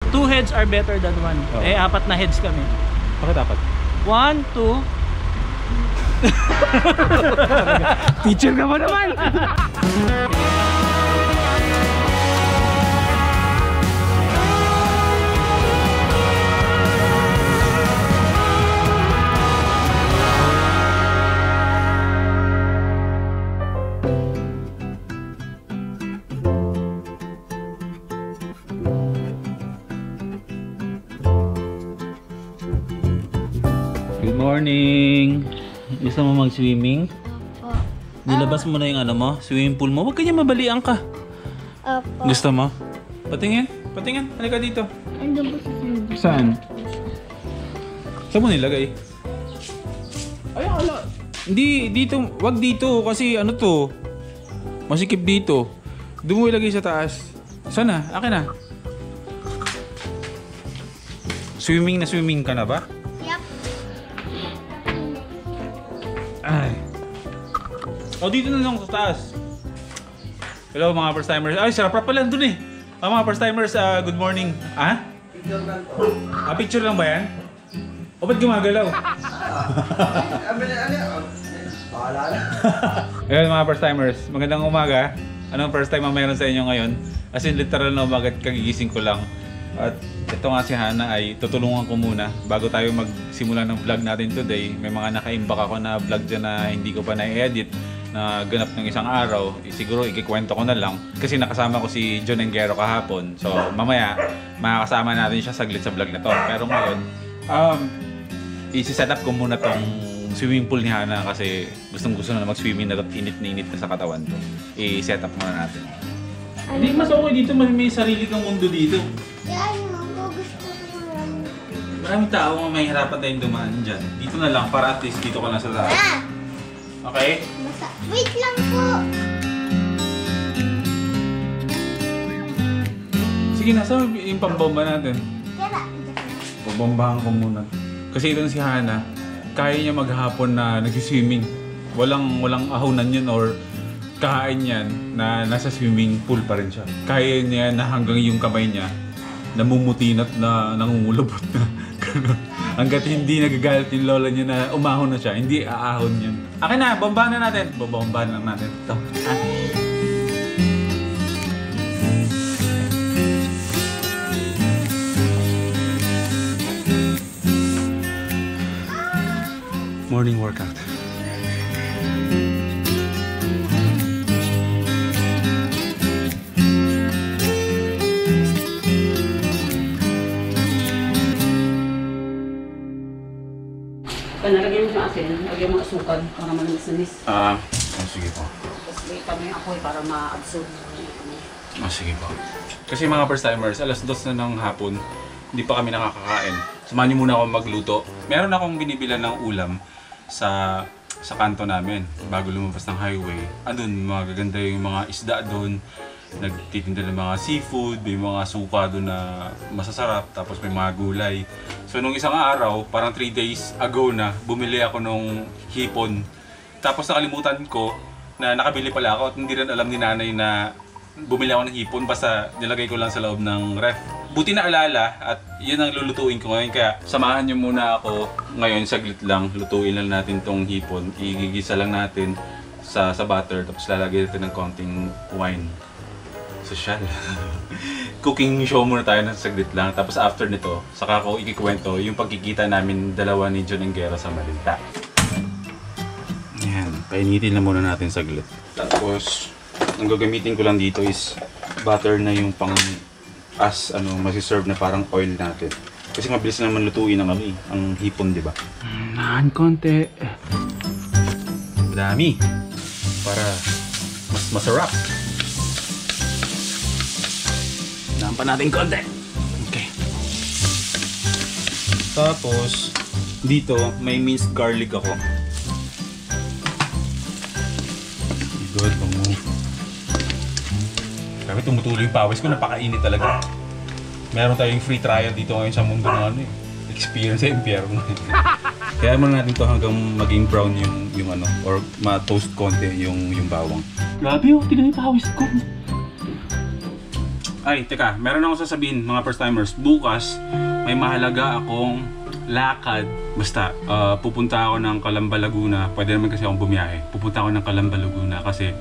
2 heads are better than 1. Oh. Eh, 4 na heads kami. Bakit dapat? 1, 2. Teacher ka ba naman? Good morning! Gusto mo mag-swimming? Opo. Nilabas mo na yung ano mo, swimming pool mo. Huwag kanya mabalian ka. Opo. Gusto mo? Patingin. Patingin. Halika dito. Andun po sa swimming. Saan? Saan mo nilagay? Ay, ala. Hindi, dito. Wag dito kasi ano to. Masikip dito. Doon mo ilagay sa taas. Sana? Akin na. Swimming na swimming ka na ba? Yup. Ay. O, dito na lang sa taas. Hello mga first timers. Ay, sarap pala dun eh. Mga first timers, good morning. Ah? Picture lang to. Ah, picture lang ba yan? O, ba't gumagalaw? Ayun mga first timers, magandang umaga. Anong first time ang meron sa inyo ngayon? As in literal na umaga at kagigising ko lang. At ito nga si Hana ay tutulungan ko muna bago tayo magsimula ng vlog natin today. May mga nakaimbak ako na vlog dyan na hindi ko pa na-edit na ganap ng isang araw. Siguro ikikwento ko na lang kasi nakasama ko si John Engero kahapon. So mamaya makakasama natin siya saglit sa vlog na to. Pero ngayon, isi-set up ko muna tong swimming pool ni Hana kasi gustong-gusto na mag-swimming na init na sa katawan to. I-set up muna natin. Hindi mas okay dito, may sarili kang mundo dito. Yan, mo gusto ko lang. Maraming tao ang may hirapan tayong dumaan dyan. Dito na lang para at least dito ka na sa taas. Ah! Okay? Wait lang po. Sige na, saan yung pambomba natin? Tara. Pabombahan ko muna. Kasi ito si Hana, kaya niya maghapon na nag-swimming. Walang ahonan yun or kahain yan na nasa swimming pool pa rin siya. Kaya niya na hanggang yung kamay niya namumutinat na nangungulubot na gano'n. Hanggat hindi nagagalit yung lola niya na umahon na siya, hindi aahon yan. Akin na, bombahan na natin. Bombahan lang natin. Ito. Morning workout. Nalagyan mo sa asin, lagyan mo asukal para manamis-namis. Sige po. Tapos may kami apoy para ma-absorb. Sige po. Kasi mga first timers, alas 2 na ng hapon, hindi pa kami nakakakain. Samahan niyo muna ako magluto. Meron akong binibilan ng ulam sa kanto namin bago lumabas ng highway. Andun, magaganda yung mga isda doon. Nagtitinda ng mga seafood, may mga suka doon na masasarap, tapos may mga gulay. So nung isang araw, parang 3 days ago na, bumili ako nung hipon. Tapos nakalimutan ko na nakabili pala ako at hindi rin alam ni nanay na bumili ako ng hipon, basta nilagay ko lang sa loob ng ref. Buti na alala at yun ang lulutuin ko ngayon, kaya samahan niyo muna ako ngayon saglit lang. Lutuin lang natin tong hipon, igigisa lang natin sa butter, tapos lalagay natin ng konting wine. Social. Cooking show muna tayo ng saglit lang. Tapos after nito, saka ko ikikwento yung pagkikita namin dalawa ni John Engero sa Malinta. Ayan, painitin na muna natin saglit. Tapos, ang gagamitin ko lang dito is butter na yung pang masiserve na parang oil natin. Kasi mabilis naman lutuin ang hipon, di ba? Nahan konti. Madami. Para mas masarap. Nahan pa natin konti. Okay. Tapos, dito may minced garlic ako. Good, bango. Grabe, tumutuloy yung pawis ko. Napakainit talaga. Meron tayong free trial dito ngayon sa mundo ng experience sa impyerno. Kaya muna natin to hanggang maging brown yung or ma-toast konti yung bawang. Grabe, tignan yung pawis ko. Ay, teka, meron akong sasabihin mga first timers. Bukas, may mahalaga akong lakad. Basta, pupunta ako ng Calamba, Laguna. Pwede naman kasi akong bumiyahe. Pupunta ako ng Calamba, Laguna kasi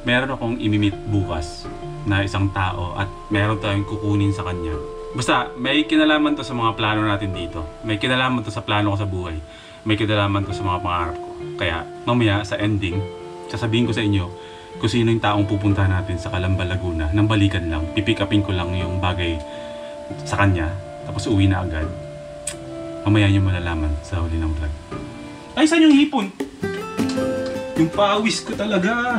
meron akong imimit bukas na isang tao at meron tayong kukunin sa kanya. Basta, may kinalaman to sa mga plano natin dito. May kinalaman to sa plano ko sa buhay. May kinalaman to sa mga pangarap ko. Kaya, mamaya sa ending, sasabihin ko sa inyo kung sino yung taong pupunta natin sa Calamba, Laguna. Nang balikan lang, pipick upin ko lang yung bagay sa kanya. Tapos uwi na agad. Mamaya nyo malalaman sa huli ng vlog. Ay, saan yung hipon? Yung pawis ko talaga.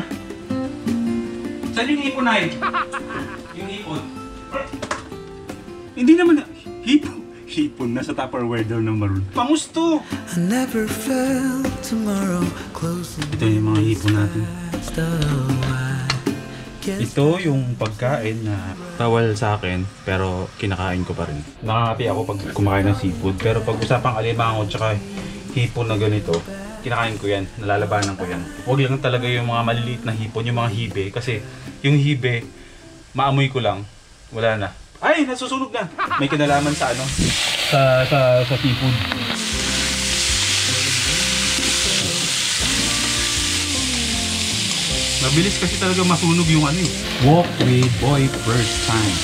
Saan yung hipon, Nay? Yung hipon. Hindi naman na... Hipon. Nasa Tupperware daw ng maroon. Pangusto! I never felt tomorrow closing. Ito yung mga hipon natin. Ito yung pagkain na bawal sa akin pero kinakain ko pa rin. Nakakati ako pag kumakain ng seafood pero pag usapang alimango tsaka hipon na ganito, kinakain ko yan, nalalabanan ko yan. Huwag lang talaga yung mga maliliit na hipon, yung mga hibe kasi yung hibe, maamoy ko lang, wala na. Ay, nasusunog na! May kinalaman sa ano? Sa seafood. Mabilis kasi talaga masunog yung ano eh. Walk with boy first time.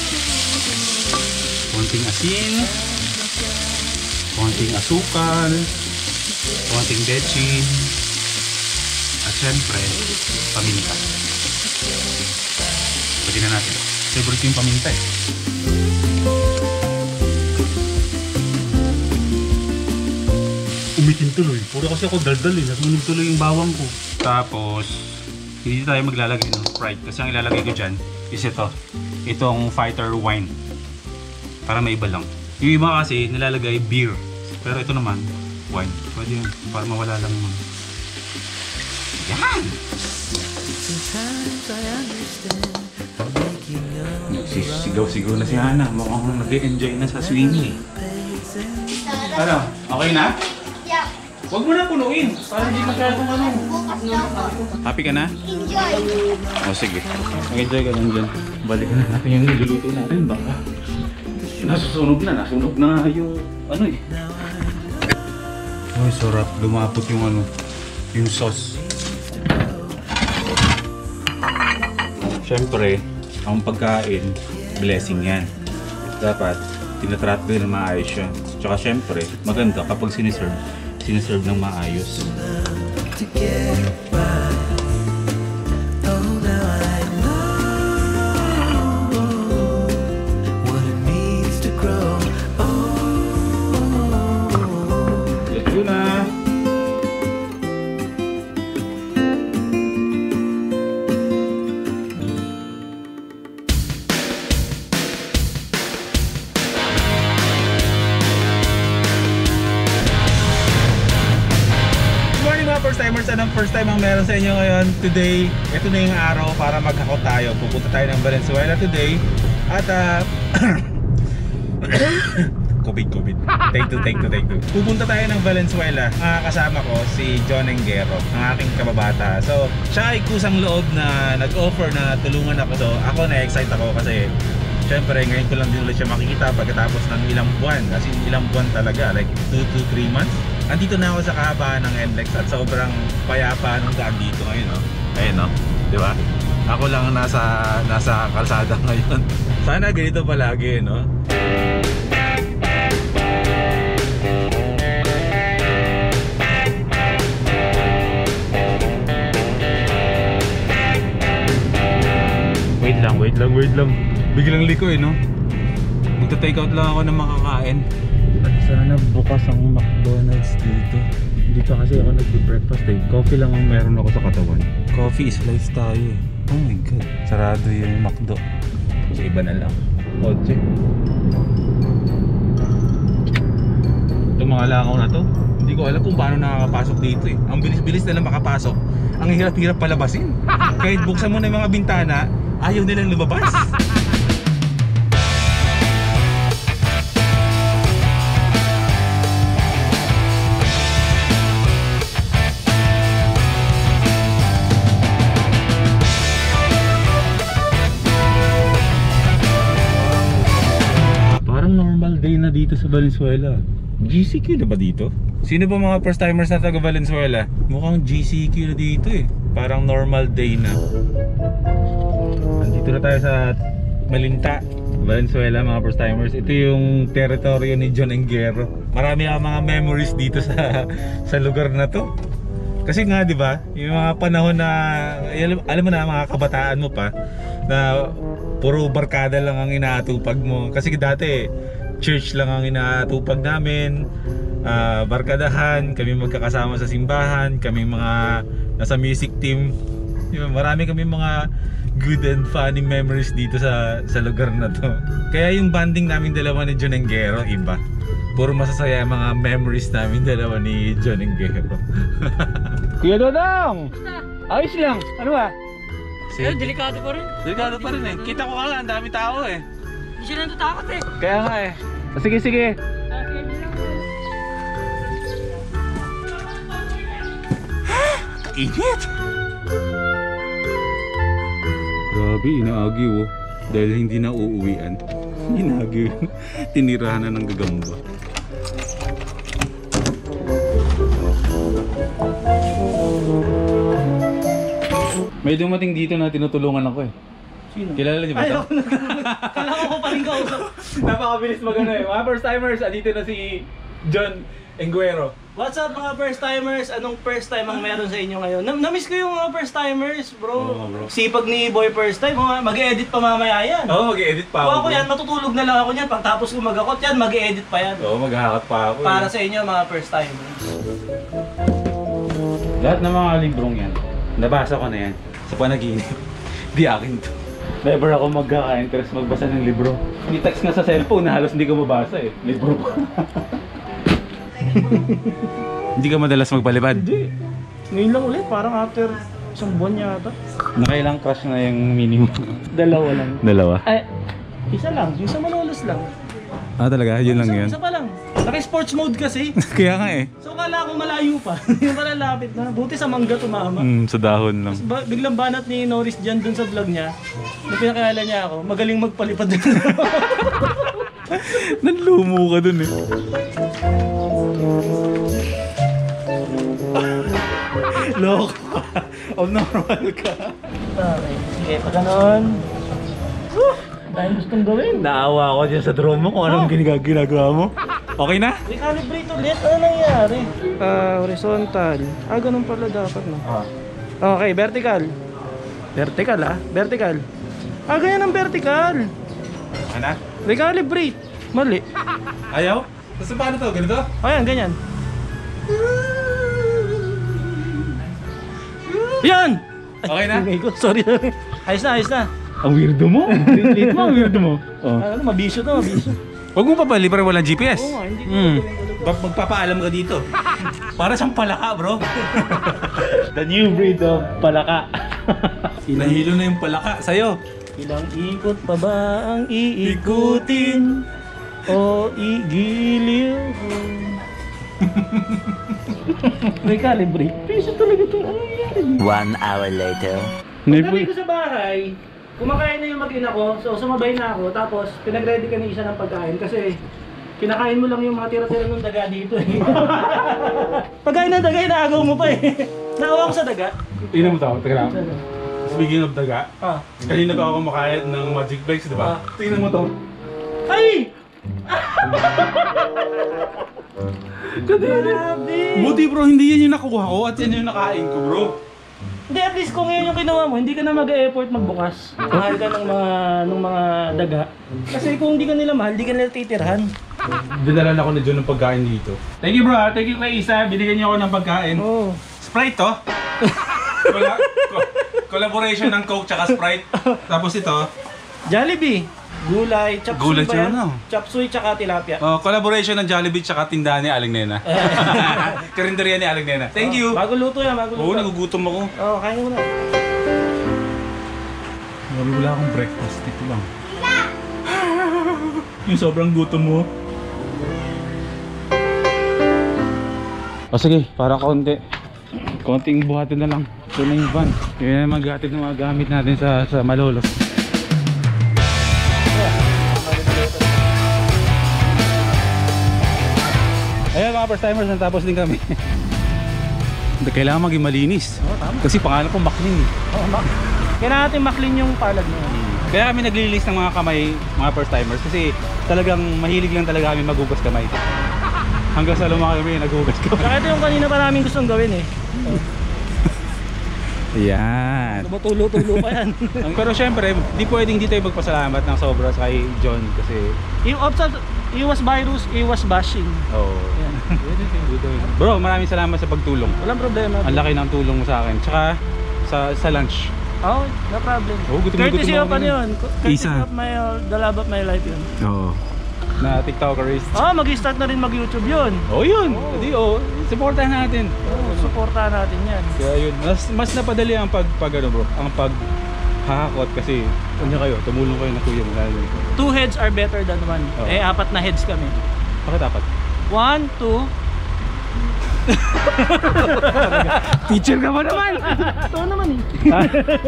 Konting asin, konting asukal, konting bechin, at syempre, paminta. Pwede na natin. Favorite yung paminta eh. Umitin tuloy. Puro kasi ako daldal eh. Nasunog tuloy yung bawang ko. Tapos, hindi tayo maglalagay ng Sprite kasi ang ilalagay ko dyan is ito. Itong fighter wine. Para may iba lang. Yung iba kasi nilalagay beer. Pero ito naman, wine. Pwede yun. Para mawala lang yung... Yan! Sigaw-sigaw na si Hana. Mukhang nag-enjoy na sa swimming. Ano? Okay na? Yeah. Huwag mo na punuin. Para hindi masyadong ano. Bukas na ako. Happy ka na? Enjoy. O sige. Mag-enjoy ka lang dyan. Balikan na natin yung niluluto natin. Baka nasusunog na. Nasunog na nga yung ano eh. Ay, sarap. Lumapot yung ano. Yung sauce. Siyempre, ang pagkain, blessing yan. Dapat, tinatrato din na maayos yan. Tsaka siyempre, maganda kapag siniserve ng maayos. Ito na! First timers, anong first time ang meron sa inyo ngayon? Today, ito na yung araw para maghakot tayo. Pupunta tayo ng Valenzuela today. At COVID. Take two. Pupunta tayo ng Valenzuela. Kasama ko si John Engero, ang aking kababata. So, siya ay kusang loob na nag-offer na tulungan ako. So, ako na-excite ako kasi syempre, ngayon ko lang din ulit siya makikita pagkatapos ng ilang buwan. As in, ilang buwan talaga. Like 2 to 3 months. Andito na ako sa kahabaan ng NLEX at sobrang payapa ng daan dito ngayon, no? Ayun, no? Di ba? Ako lang nasa kalsada ngayon. Sana ganito palagi, no? Wait lang. Biglang liko eh, no? Magta-take out lang ako ng makakain. At sana bukas ang McDonald's dito. Hindi pa kasi ako nag-breakfast eh. Coffee lang ang meron ako sa katawan. Coffee is life tayo eh. Oh my god. Sarado yung McDo. Kasi iba na lang. Kotse. Itong mga langaw na to, hindi ko alam kung paano nakakapasok dito eh. Ang bilis-bilis na lang makapasok. Ang hirap-hirap palabasin. Kahit buksan mo na yung mga bintana, ayaw nilang lumabas. na dito sa Valenzuela. GCQ na ba dito? Sino ba mga first timers na taga Valenzuela? Mukhang GCQ na dito eh. Parang normal day na. Nandito na tayo sa Malinta, Valenzuela mga first timers. Ito yung teritoryo ni John Enguero. Marami ang mga memories dito sa lugar na to. Kasi nga 'di ba, yung mga panahon na alam mo na mga kabataan mo pa na puro barkada lang ang inaatupag mo. Kasi dati church lang ang inaatupag namin. Barkadahan, kami magkakasama sa simbahan, kami mga nasa music team. Marami kami mga good and funny memories dito sa lugar na to. Kaya yung banding namin dalawa ni John Enguero iba. Puro masasaya ang mga memories namin dalawa ni John Enguero. Kuya Dodong! Ayos lang! Ano ba? Delikado pa rin. Delikado pa rin eh. Kita ko nga, ang dami tao eh. Hindi siya natatakot eh. Kaya nga eh. Sige, sige. Init! Grabe, inaagi oh. Dahil hindi na uuwian. Inaagi. Tinirahan na ng gagamba. May dumating dito na tinutulungan ako eh. Sino? Kilala niyo ba ito? Kailangan ko pa rin kausap. Napakabilis magano eh. Mga first timers, andito na si John Enguero. What's up mga first timers? Anong first time ang meron sa inyo ngayon? Namiss ko yung mga first timers, bro. Oo, bro. Sipag ni Boy first time, mag-e-edit pa mamaya yan. Oo, mag-edit pa Kung ako. ako yan, matutulog na lang ako niyan. Pagtapos ko mag-akot yan, mag-e-edit pa yan. Oo, maghahakat pa ako. Para sa inyo mga first timers. Lahat ng mga librong yan, nabasa ko na yan sa panaginip. Di akin to. Never ako magkaka-interest magbasa ng libro. May text nga sa cellphone na halos hindi ko mabasa eh. Libro pa. Hindi ka madalas magpalipad? Hindi. Ngayon lang ulit, parang after isang buwan yata. Nakailang crush na yung minimum? Dalawa lang. Dalawa? Ay, isa lang. Yung sa Malolos lang. Ah talaga? Yun lang yun? Isa pa lang. Naka-sports mode kasi. Kaya nga eh. So kala ko malayo pa. Yung pala lapit na. Buti sa mangga tumama. Sa dahon lang. Biglang banat ni Norris dyan dun sa vlog niya. Nung pinakilala niya ako, magaling magpalipad. Nanlumo ka dun eh. Loko ka. Abnormal ka. Okay, sige, pag ganon. Dahil gustong gawin. Naawa ako dyan sa drone mo kung anong ginagawa mo. Okay na? Recalibrate ulit. Ano nangyari? Horizontal. Ganun pala dapat no? Okay, vertical. Vertical vertical. Ganyan ang vertical. Ano? Recalibrate. Mali. Ayaw? Tapos paano to? Ganito? Ayan, ganyan. Yan! Okay na? Sorry. Ayos na. Ang weirdo mo. Late mo, ang weirdo mo. Ano, mabisyo to, mabisyo. Huwag mo pa ba libre walang GPS? Oo nga, hindi ko Magpapaalam ka dito. Para siyang palaka, bro. The new breed of palaka. Nahilo na yung palaka sa'yo. Ilang ikot pa ba ang iikutin? O igiliw? Recalibrate. Piso talaga ito. Ano nangyari? 1 hour later. Pagdating ko sa bahay, kumakain na yung mag-ina ko, so sumabay na ako, tapos pinag-ready ka na isa ng pagkain kasi kinakain mo lang yung mga tira-tira ng daga dito eh. Pagkain ng daga, inaagaw mo pa eh. Naawa ko sa daga. Tingnan mo tao, taga lang. Speaking of daga, Ah. kanina pa ako kumakain ng Magic Bites, di ba? Tingnan mo to. Ay! Grabe! Buti bro, hindi yan yung nakuha ko at yan yung nakain ko bro. Hindi, at least kung ngayon yung kinuha mo, hindi ka na mag-e-effort magbukas. Mahal ka ng mga daga. Kasi kung hindi ka nila mahal, hindi ka nila titirhan. Dinalan ako na John ng pagkain dito. Thank you bro ha, thank you kay Isa, binigyan niyo ako ng pagkain. Oh. Sprite to. Collaboration ng Coke tsaka Sprite. Tapos ito, Jollibee. Gulay, chop suey Gulay ba yan? tsaka ano? Chop suey tsaka tilapia. collaboration ng Jollibee tsaka tindahan ni Aling Nena. Karinderya ni Aling Nena. Thank you. Bago luto yan, bago Oo, luto. nagugutom ako. Oo, kain mo na. Wala akong breakfast, dito lang. Yung sobrang gutom mo. O sige, para konting buhatin na lang. Ito na yung van. Yun na maghatid ng mga gamit natin sa Malolos. mga first timers, natapos din kami. Kailangan maging malinis. Oo, tama. Kasi pangalan ko Maclean. Oo, kailangan natin maklin yung palad mo. Kaya kami naglilinis ng mga kamay, mga first timers. Kasi talagang mahilig lang talaga kami maghugas kamay. Hanggang sa lumaki kami, naghugas kami. Saka ito yung kanina pa namin gustong gawin eh. Yan. Tumutulo-tulo pa yan. Pero syempre, di pwedeng di tayo magpasalamat ng sobra kay John kasi Iwas virus, iwas bashing. oh. Yan. Bro, maraming salamat sa pagtulong. Walang problema. Ang laki ng tulong mo sa akin. Tsaka sa lunch. Oh, no problem. Oh, gutom na Courtesy gutom of ako ano yun? Courtesy Isa. of the love of my life yun. Oo. Na TikTokerist. Oh, mag-start na rin mag-YouTube yun. Oh, yun. Hindi, supportahan natin. Oh, supportahan natin yan. Kaya yun, mas napadali ang pag ano bro, ang paghahakot kasi kanya kayo, tumulong kayo na kuya mo lalo. 2 heads are better than 1. Oh. Eh, 4 na heads kami. Bakit apat? 1, 2. Teacher ka ba naman? Totoo naman eh.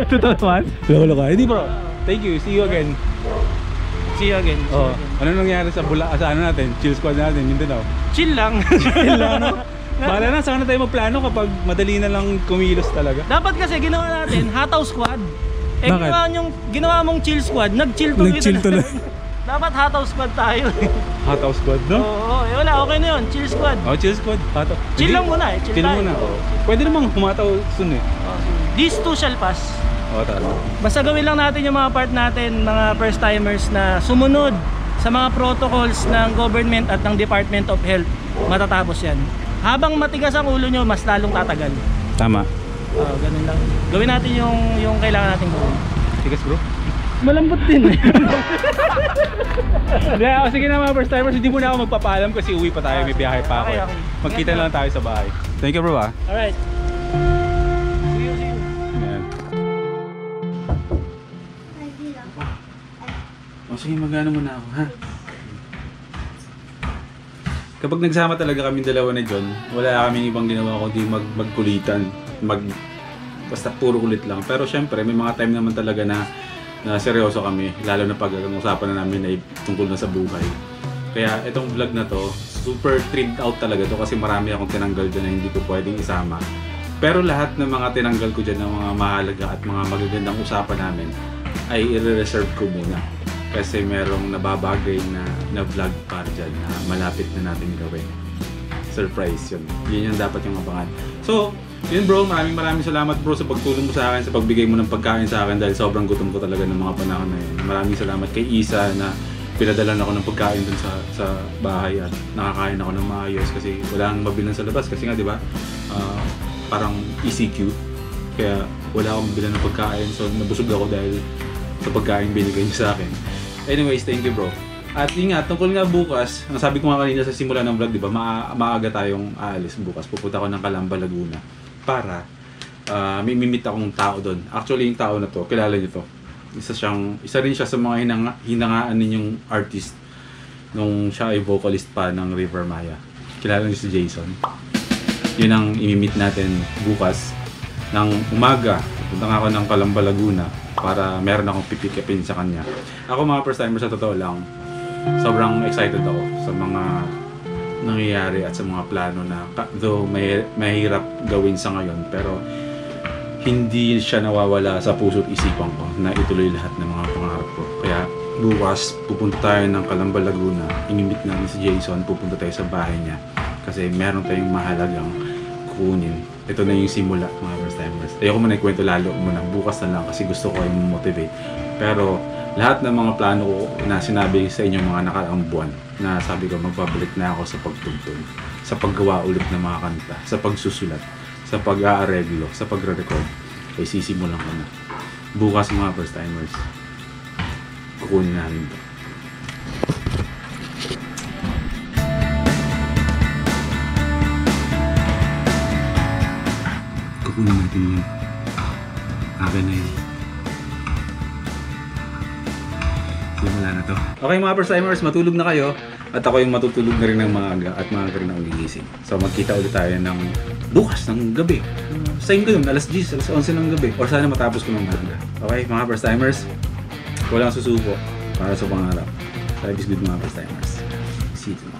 Totoo naman? Lolo ka. Hindi bro. Thank you. See you again. See you again. Oh, ano nangyari sa ano natin? Chill squad natin, yun din daw. Chill lang. Chill lang, no? Bahala na, saan na tayo magplano kapag madali na lang kumilos talaga. Dapat kasi ginawa natin, hataw squad. Eh, Bakit? ginawa mong chill squad, nag-chill tuloy. Nag-chill tuloy. Dapat hataw squad tayo. Hataw squad, no? Oo, wala, okay na yun. Chill squad. Oh, chill squad. Hataw. Chill Hindi. lang muna eh. Chill Chill tayo. muna. Oh. Pwede namang humataw soon eh. These two shall pass. Oh, tama. Basta gawin lang natin yung mga part natin, mga first timers na sumunod sa mga protocols ng government at ng Department of Health. Matatapos yan. Habang matigas ang ulo nyo, mas lalong tatagal. Tama. Ganun lang. Gawin natin yung kailangan natin gawin. Tigas bro. Malambot din eh. Sige na mga first timers, hindi muna ako magpapaalam kasi uwi pa tayo, may biyahe pa ako. Okay, okay. Magkita na lang tayo sa bahay. Thank you bro ah. Alright. See you. Ayan. O sige, magano muna ako ha. Kapag nagsama talaga kami dalawa ni John, wala kaming ibang ginawa kundi magkulitan, basta puro kulit lang. Pero syempre, may mga time naman talaga na seryoso kami, lalo na pag ang usapan na namin ay tungkol na sa buhay. Kaya itong vlog na to, super trimmed out talaga to kasi marami akong tinanggal dyan na hindi ko pwedeng isama. Pero lahat ng mga tinanggal ko dyan ng mga mahalaga at mga magagandang usapan namin ay i-reserve ko muna. Kasi merong nababagay na vlog para dyan na malapit na natin gawin. Surprise yun. Yun yung dapat yung abangan. So, yun bro, maraming salamat bro sa pagtulong mo sa akin, sa pagbigay mo ng pagkain sa akin dahil sobrang gutom ko talaga ng mga panahon na yun. Maraming salamat kay Isa na pinadalan ako ng pagkain dun sa bahay at nakakain ako ng maayos kasi wala nang mabilan sa labas kasi nga di ba parang ECQ kaya wala akong mabilan ng pagkain so nabusog ako dahil sa pagkain binigay niyo sa akin. Anyways, thank you bro. At ingat, tungkol nga bukas, ang sabi ko nga kanina sa simula ng vlog, di ba, maaga tayong aalis bukas. Pupunta ako ng Calamba, Laguna para may meet akong tao doon. Actually, yung tao na to, kilala niyo to. Isa rin siya sa mga hinangaan ninyong artist nung siya ay vocalist pa ng River Maya. Kilala niyo si Jason. Yun ang i-meet natin bukas ng umaga. Punta nga ako ng Calamba, Laguna para meron akong pipikipin sa kanya. Ako mga first timer sa totoo lang, sobrang excited ako sa mga nangyayari at sa mga plano na though mahirap gawin sa ngayon pero hindi siya nawawala sa puso't isipan ko na ituloy lahat ng mga pangarap ko. Kaya bukas pupunta tayo ng Calamba, Laguna, imimit namin si Jason, pupunta tayo sa bahay niya kasi meron tayong mahalagang kukunin. Ito na yung simula mga first timers. Ayoko muna ikwento lalo muna, bukas na lang kasi gusto ko yung motivate. Pero lahat ng mga plano ko na sinabi sa inyo mga nakaraang buwan na sabi ko magbabalik na ako sa pagtugtog, sa paggawa ulit ng mga kanta, sa pagsusulat, sa pag-aareglo, sa pagre-record, ay sisimulan ko na. Bukas mga first timers, kukunin namin ito. Kukunin natin yun. Akin na yun. Wala na to. Okay mga first timers, matulog na kayo at ako yung matutulog na rin ng maaga at maaga rin ako gigising. So magkita ulit tayo ng bukas ng gabi. Same ko yun, alas 10, alas 11 ng gabi. Or sana matapos ko ng maaga. Okay mga first timers, walang susuko para sa pangarap. Life is good mga first timers. See you tomorrow.